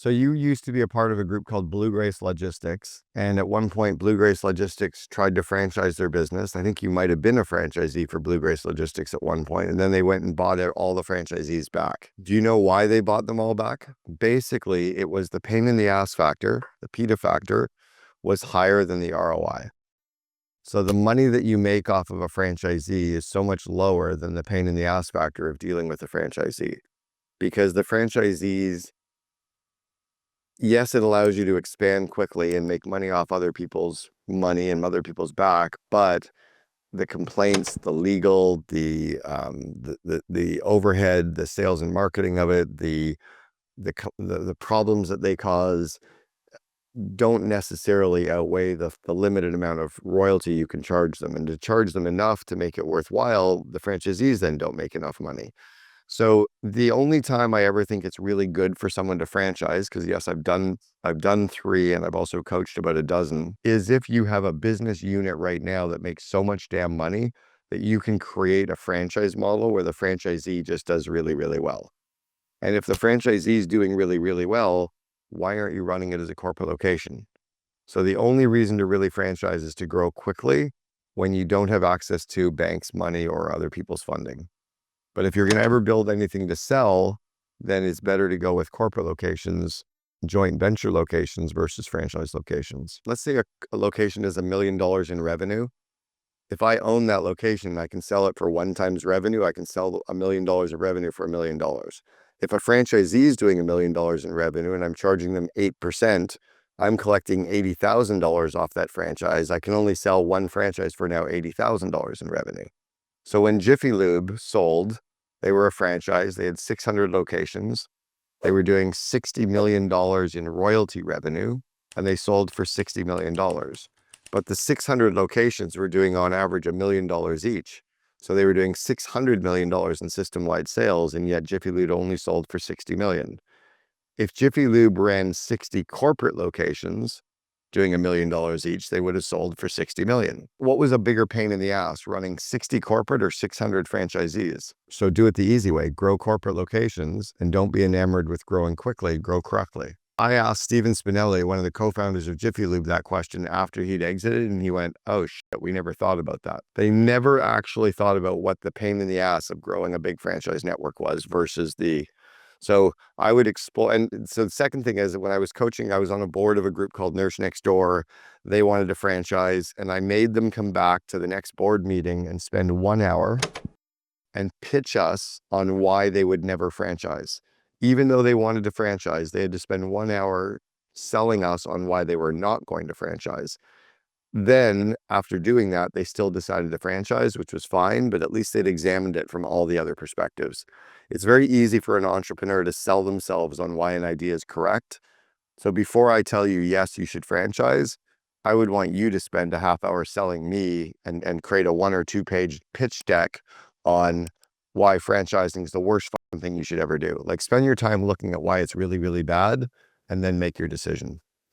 So you used to be a part of a group called Blue Grace Logistics. And at one point, Blue Grace Logistics tried to franchise their business. I think you might have been a franchisee for Blue Grace Logistics at one point, and then they went and bought all the franchisees back. Do you know why they bought them all back? Basically, it was the pain in the ass factor, the PITA factor, was higher than the ROI. So the money that you make off of a franchisee is so much lower than the pain in the ass factor of dealing with a franchisee. Because the franchisees, yes, it allows you to expand quickly and make money off other people's money and other people's back, but the complaints, the legal, the overhead, the sales and marketing of it, the problems that they cause don't necessarily outweigh the limited amount of royalty you can charge them. And to charge them enough to make it worthwhile, the franchisees then don't make enough money. So the only time I ever think it's really good for someone to franchise, because yes, I've done 3 and I've also coached about a dozen, is if you have a business unit right now that makes so much damn money that you can create a franchise model where the franchisee just does really, really well. And if the franchisee is doing really, really well, why aren't you running it as a corporate location? So the only reason to really franchise is to grow quickly when you don't have access to banks' money or other people's funding. But if you're going to ever build anything to sell, then it's better to go with corporate locations, joint venture locations versus franchise locations. Let's say a location is $1 million in revenue. If I own that location, I can sell it for 1 times revenue. I can sell $1 million of revenue for $1 million. If a franchisee is doing $1 million in revenue and I'm charging them 8%, I'm collecting $80,000 off that franchise. I can only sell 1 franchise for now $80,000 in revenue. So when Jiffy Lube sold, they were a franchise. They had 600 locations. They were doing $60 million in royalty revenue, and they sold for $60 million. But the 600 locations were doing on average $1 million each. So they were doing $600 million in system-wide sales, and yet Jiffy Lube only sold for $60 million. If Jiffy Lube ran 60 corporate locations, doing $1 million each, they would have sold for $60 million. What was a bigger pain in the ass, running 60 corporate or 600 franchisees? So do it the easy way, grow corporate locations, and don't be enamored with growing quickly, grow correctly. I asked Steven Spinelli, one of the co-founders of Jiffy Lube, that question after he'd exited, and he went, "Oh shit, we never thought about that." They never actually thought about what the pain in the ass of growing a big franchise network was versus the. So I would explore. And so the second thing is that when I was coaching, I was on a board of a group called Nurse Next Door. They wanted to franchise, and I made them come back to the next board meeting and spend 1 hour and pitch us on why they would never franchise. Even though they wanted to franchise, they had to spend 1 hour selling us on why they were not going to franchise. Then after doing that, they still decided to franchise, which was fine, but at least they'd examined it from all the other perspectives. It's very easy for an entrepreneur to sell themselves on why an idea is correct. So before I tell you, yes, you should franchise, I would want you to spend a half hour selling me and create a 1 or 2 page pitch deck on why franchising is the worst thing you should ever do. Like, spend your time looking at why it's really, really bad and then make your decision.